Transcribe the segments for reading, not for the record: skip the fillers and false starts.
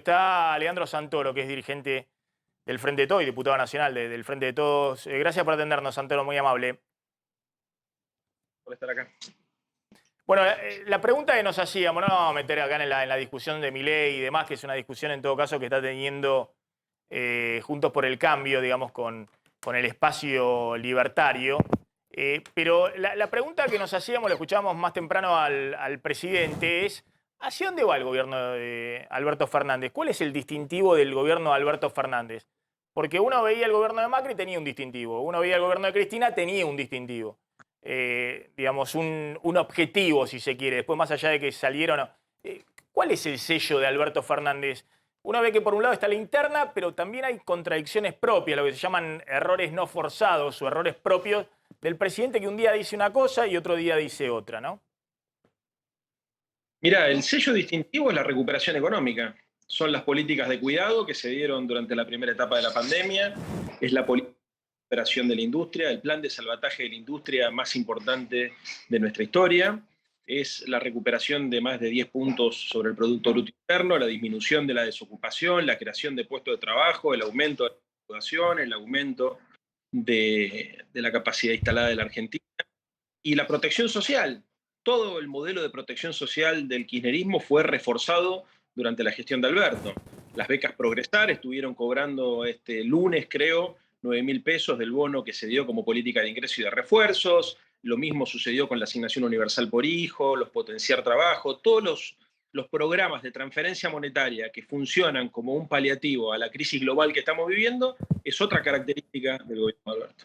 Está Leandro Santoro, que es dirigente del Frente de Todos y diputado nacional del Frente de Todos. Gracias por atendernos, Santoro, muy amable. Por estar acá. Bueno, la pregunta que nos hacíamos, no nos vamos a meter acá en la discusión de Milei y demás, que es una discusión en todo caso que está teniendo Juntos por el Cambio, digamos, con el espacio libertario. Pero la pregunta que nos hacíamos, lo escuchábamos más temprano al presidente, es ¿hacia dónde va el gobierno de Alberto Fernández? ¿Cuál es el distintivo del gobierno de Alberto Fernández? Porque uno veía el gobierno de Macri, tenía un distintivo. Uno veía el gobierno de Cristina, tenía un distintivo. Digamos, un objetivo, si se quiere. Después, más allá de que salieron... ¿Cuál es el sello de Alberto Fernández? Uno ve que por un lado está la interna, pero también hay contradicciones propias, lo que se llaman errores no forzados o errores propios del presidente, que un día dice una cosa y otro día dice otra, ¿no? Mira, el sello distintivo es la recuperación económica. Son las políticas de cuidado que se dieron durante la primera etapa de la pandemia. Es la política de recuperación de la industria, el plan de salvataje de la industria más importante de nuestra historia. Es la recuperación de más de 10 puntos sobre el Producto Bruto Interno, la disminución de la desocupación, la creación de puestos de trabajo, el aumento de la recaudación, el aumento de la capacidad instalada de la Argentina y la protección social. Todo el modelo de protección social del kirchnerismo fue reforzado durante la gestión de Alberto. Las becas Progresar estuvieron cobrando este lunes, creo, 9.000 pesos del bono que se dio como política de ingreso y de refuerzos. Lo mismo sucedió con la asignación universal por hijo, los potenciar trabajo, todos los programas de transferencia monetaria que funcionan como un paliativo a la crisis global que estamos viviendo, es otra característica del gobierno de Alberto.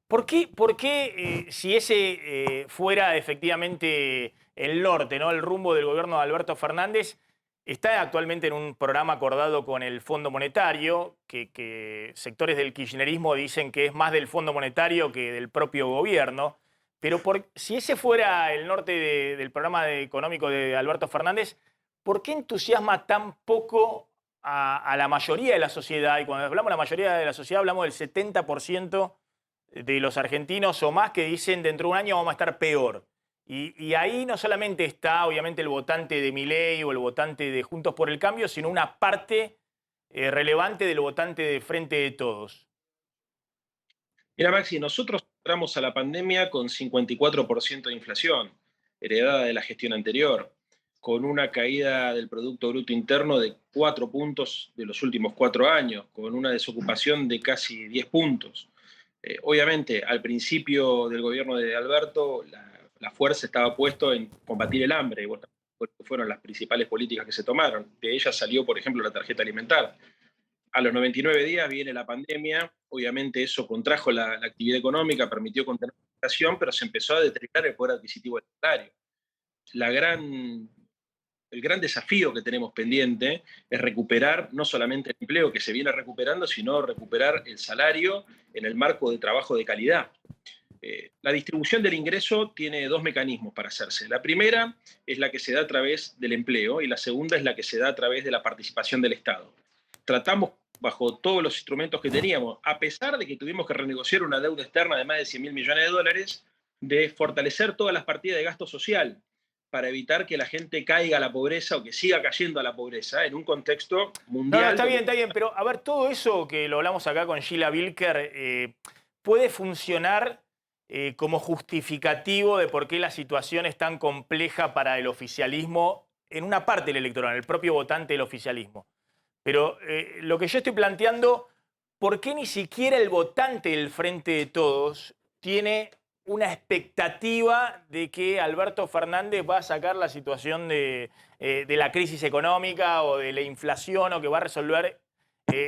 ¿Por qué si ese fuera efectivamente el norte, ¿no? El rumbo del gobierno de Alberto Fernández, está actualmente en un programa acordado con el Fondo Monetario, que sectores del kirchnerismo dicen que es más del Fondo Monetario que del propio gobierno? Pero si ese fuera el norte del programa económico de Alberto Fernández, ¿por qué entusiasma tan poco a la mayoría de la sociedad? Y cuando hablamos de la mayoría de la sociedad, hablamos del 70% de los argentinos o más que dicen dentro de un año vamos a estar peor. Y ahí no solamente está, obviamente, el votante de Milei o el votante de Juntos por el Cambio, sino una parte relevante del votante de Frente de Todos. Mira, Maxi, nosotros entramos a la pandemia con 54% de inflación, heredada de la gestión anterior, con una caída del Producto Bruto Interno de 4 puntos de los últimos 4 años, con una desocupación de casi 10 puntos. Obviamente, al principio del gobierno de Alberto, la fuerza estaba puesta en combatir el hambre, y fueron las principales políticas que se tomaron. De ellas salió, por ejemplo, la tarjeta alimentar. A los 99 días viene la pandemia, obviamente eso contrajo la actividad económica, permitió contener la inflación, pero se empezó a deteriorar el poder adquisitivo del salario. El gran desafío que tenemos pendiente es recuperar no solamente el empleo que se viene recuperando, sino recuperar el salario en el marco de trabajo de calidad. La distribución del ingreso tiene dos mecanismos para hacerse. La primera es la que se da a través del empleo y la segunda es la que se da a través de la participación del Estado. Tratamos bajo todos los instrumentos que teníamos, a pesar de que tuvimos que renegociar una deuda externa de más de 100.000 millones de dólares, de fortalecer todas las partidas de gasto social para evitar que la gente caiga a la pobreza o que siga cayendo a la pobreza en un contexto mundial. No, está bien, pero a ver, todo eso que lo hablamos acá con Sheila Bilker, puede funcionar como justificativo de por qué la situación es tan compleja para el oficialismo en una parte del electorado, el propio votante del oficialismo. Pero lo que yo estoy planteando, ¿por qué ni siquiera el votante del Frente de Todos tiene una expectativa de que Alberto Fernández va a sacar la situación de la crisis económica o de la inflación o que va a resolver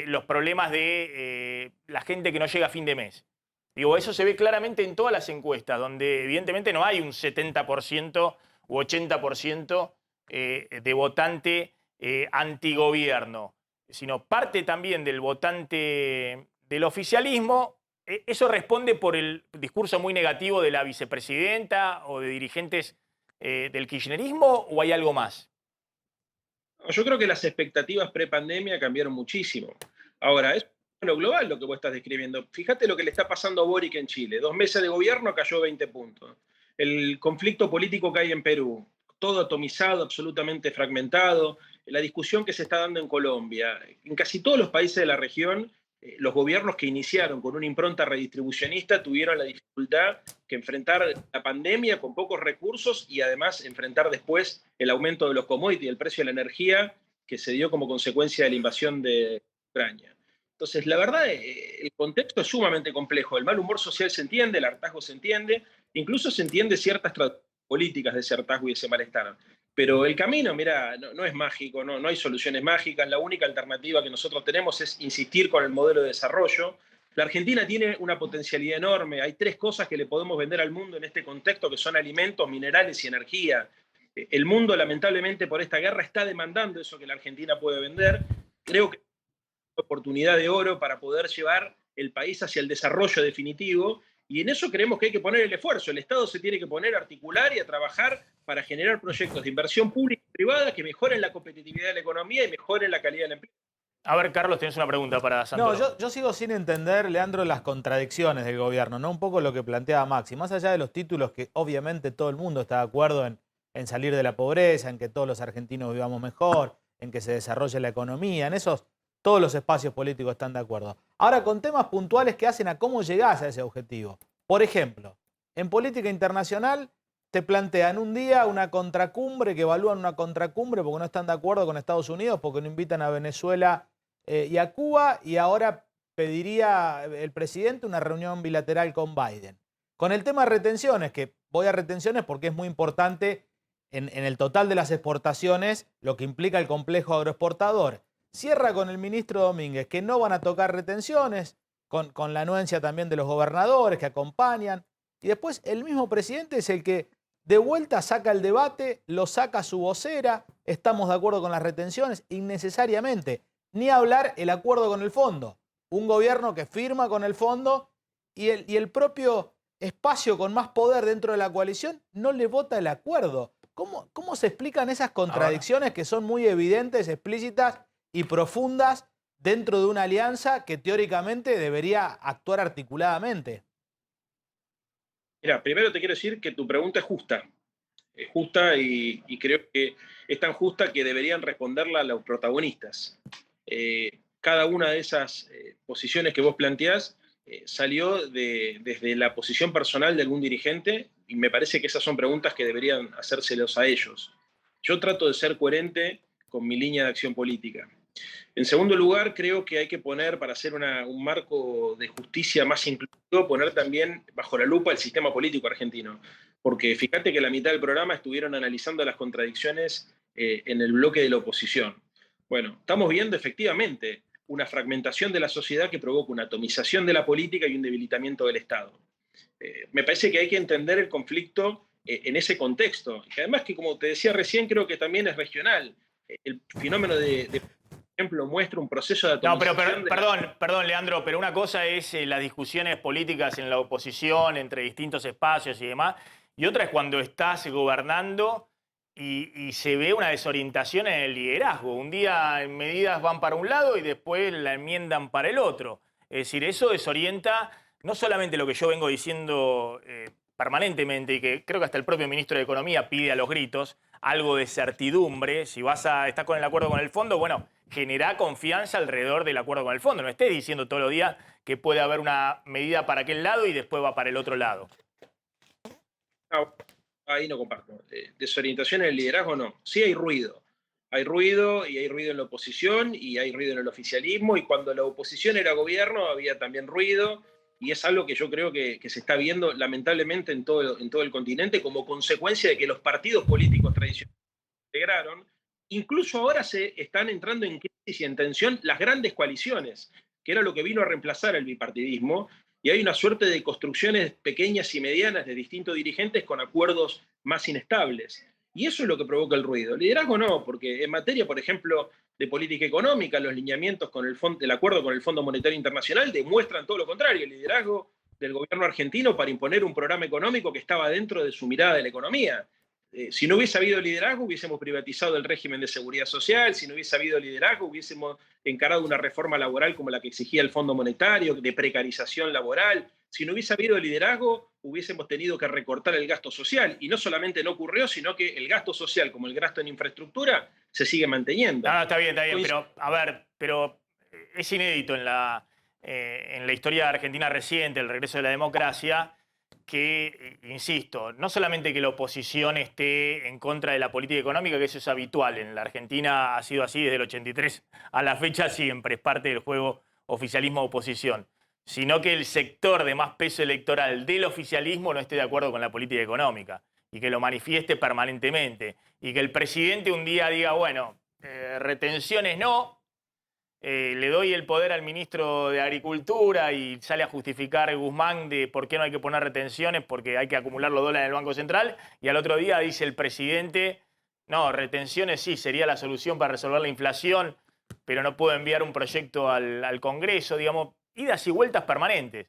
los problemas de la gente que no llega a fin de mes? Digo, eso se ve claramente en todas las encuestas, donde evidentemente no hay un 70% u 80% de votante antigobierno, sino parte también del votante del oficialismo. ¿Eso responde por el discurso muy negativo de la vicepresidenta o de dirigentes del kirchnerismo o hay algo más? Yo creo que las expectativas pre-pandemia cambiaron muchísimo. Ahora, es lo global lo que vos estás describiendo. Fíjate lo que le está pasando a Boric en Chile. 2 meses de gobierno cayó 20 puntos. El conflicto político que hay en Perú, todo atomizado, absolutamente fragmentado. la discusión que se está dando en Colombia. En casi todos los países de la región, los gobiernos que iniciaron con una impronta redistribucionista tuvieron la dificultad que enfrentar la pandemia con pocos recursos y además enfrentar después el aumento de los commodities, el precio de la energía que se dio como consecuencia de la invasión de Ucrania. Entonces, la verdad, el contexto es sumamente complejo. El mal humor social se entiende, el hartazgo se entiende, incluso se entiende ciertas políticas de ese hartazgo y de ese malestar. Pero el camino, mira, no es mágico, no hay soluciones mágicas. La única alternativa que nosotros tenemos es insistir con el modelo de desarrollo. La Argentina tiene una potencialidad enorme. Hay 3 cosas que le podemos vender al mundo en este contexto, que son alimentos, minerales y energía. El mundo, lamentablemente, por esta guerra está demandando eso que la Argentina puede vender. Creo que es una oportunidad de oro para poder llevar el país hacia el desarrollo definitivo. Y en eso creemos que hay que poner el esfuerzo. El Estado se tiene que poner a articular y a trabajar para generar proyectos de inversión pública y privada que mejoren la competitividad de la economía y mejoren la calidad del empleo. A ver, Carlos, tienes una pregunta para Santoro. No, yo sigo sin entender, Leandro, las contradicciones del gobierno, ¿no? Un poco lo que planteaba Maxi. Más allá de los títulos que obviamente todo el mundo está de acuerdo en salir de la pobreza, en que todos los argentinos vivamos mejor, en que se desarrolle la economía, en esos todos los espacios políticos están de acuerdo. Ahora, con temas puntuales que hacen a cómo llegás a ese objetivo. Por ejemplo, en política internacional te plantean un día una contracumbre, que evalúan una contracumbre porque no están de acuerdo con Estados Unidos, porque no invitan a Venezuela y a Cuba, y ahora pediría el presidente una reunión bilateral con Biden. Con el tema de retenciones, que voy a retenciones porque es muy importante en el total de las exportaciones, lo que implica el complejo agroexportador. Cierra con el ministro Domínguez que no van a tocar retenciones, con la anuencia también de los gobernadores que acompañan. Y después el mismo presidente es el que de vuelta saca el debate, lo saca su vocera, estamos de acuerdo con las retenciones, innecesariamente. Ni hablar el acuerdo con el fondo. Un gobierno que firma con el fondo y el propio espacio con más poder dentro de la coalición no le vota el acuerdo. ¿Cómo se explican esas contradicciones que son muy evidentes, explícitas y profundas dentro de una alianza que teóricamente debería actuar articuladamente? Mira, primero te quiero decir que tu pregunta es justa. Es justa y creo que es tan justa que deberían responderla los protagonistas. Cada una de esas posiciones que vos planteás salió desde la posición personal de algún dirigente y me parece que esas son preguntas que deberían hacérselos a ellos. Yo trato de ser coherente con mi línea de acción política. En segundo lugar, creo que hay que poner, para hacer un marco de justicia más inclusivo, poner también bajo la lupa el sistema político argentino. Porque fíjate que la mitad del programa estuvieron analizando las contradicciones en el bloque de la oposición. Bueno, estamos viendo efectivamente una fragmentación de la sociedad que provoca una atomización de la política y un debilitamiento del Estado. Me parece que hay que entender el conflicto en ese contexto. Y además que, como te decía recién, creo que también es regional. El fenómeno por ejemplo, muestra un proceso de atomización. No, pero perdón, Leandro, pero una cosa es las discusiones políticas en la oposición, entre distintos espacios y demás, y otra es cuando estás gobernando y se ve una desorientación en el liderazgo. Un día medidas van para un lado y después la enmiendan para el otro. Es decir, eso desorienta no solamente lo que yo vengo diciendo permanentemente y que creo que hasta el propio ministro de Economía pide a los gritos, algo de certidumbre. Si estás con el acuerdo con el fondo, bueno, generá confianza alrededor del acuerdo con el fondo. No estés diciendo todos los días que puede haber una medida para aquel lado y después va para el otro lado. No, ahí no comparto. Desorientación en el liderazgo no. Sí hay ruido. Hay ruido y hay ruido en la oposición y hay ruido en el oficialismo y cuando la oposición era gobierno había también ruido y es algo que yo creo que se está viendo lamentablemente en todo el continente como consecuencia de que los partidos políticos tradicionales se integraron. Incluso ahora se están entrando en crisis y en tensión las grandes coaliciones, que era lo que vino a reemplazar el bipartidismo, y hay una suerte de construcciones pequeñas y medianas de distintos dirigentes con acuerdos más inestables. Y eso es lo que provoca el ruido. El liderazgo no, porque en materia, por ejemplo, de política económica, los lineamientos con el acuerdo con el Fondo Monetario Internacional demuestran todo lo contrario. El liderazgo del gobierno argentino para imponer un programa económico que estaba dentro de su mirada de la economía. Si no hubiese habido liderazgo, hubiésemos privatizado el régimen de seguridad social. Si no hubiese habido liderazgo, hubiésemos encarado una reforma laboral como la que exigía el Fondo Monetario, de precarización laboral. Si no hubiese habido liderazgo, hubiésemos tenido que recortar el gasto social. Y no solamente no ocurrió, sino que el gasto social, como el gasto en infraestructura, se sigue manteniendo. No, está bien, pero a ver, pero es inédito en la historia argentina reciente, el regreso de la democracia, que, insisto, no solamente que la oposición esté en contra de la política económica, que eso es habitual, en la Argentina ha sido así desde el 83 a la fecha siempre, es parte del juego oficialismo-oposición, sino que el sector de más peso electoral del oficialismo no esté de acuerdo con la política económica y que lo manifieste permanentemente, y que el presidente un día diga, bueno, retenciones no, le doy el poder al ministro de Agricultura y sale a justificar Guzmán de por qué no hay que poner retenciones porque hay que acumular los dólares en el Banco Central, y al otro día dice el presidente, no, retenciones sí, sería la solución para resolver la inflación, pero no puedo enviar un proyecto al Congreso, digamos, idas y vueltas permanentes.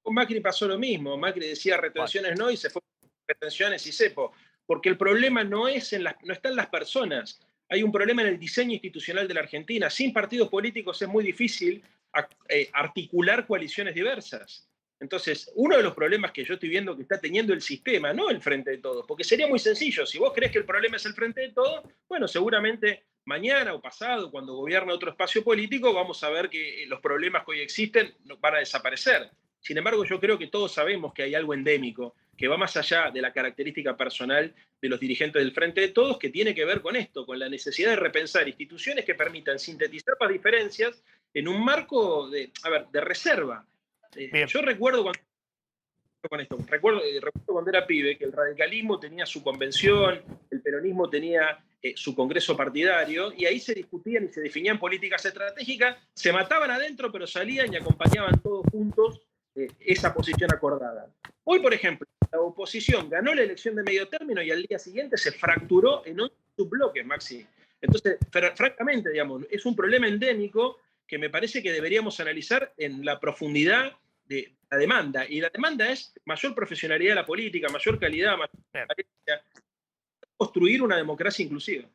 Con Macri pasó lo mismo. Macri decía retenciones no y se fue retenciones y cepo. Porque el problema no está en las personas. Hay un problema en el diseño institucional de la Argentina. Sin partidos políticos es muy difícil articular coaliciones diversas. Entonces, uno de los problemas que yo estoy viendo que está teniendo el sistema, no el Frente de Todos, porque sería muy sencillo. Si vos crees que el problema es el Frente de Todos, bueno, seguramente mañana o pasado, cuando gobierne otro espacio político, vamos a ver que los problemas que hoy existen van a desaparecer. Sin embargo, yo creo que todos sabemos que hay algo endémico, que va más allá de la característica personal de los dirigentes del Frente de Todos, que tiene que ver con esto, con la necesidad de repensar instituciones que permitan sintetizar las diferencias en un marco de reserva. Yo recuerdo cuando era pibe, que el radicalismo tenía su convención, el peronismo tenía su congreso partidario, y ahí se discutían y se definían políticas estratégicas, se mataban adentro, pero salían y acompañaban todos juntos esa posición acordada. Hoy, por ejemplo, la oposición ganó la elección de medio término y al día siguiente se fracturó en 8 subbloques, Maxi. Entonces, francamente, digamos, es un problema endémico que me parece que deberíamos analizar en la profundidad de la demanda. Y la demanda es mayor profesionalidad de la política, mayor calidad, mayor transparencia, construir una democracia inclusiva.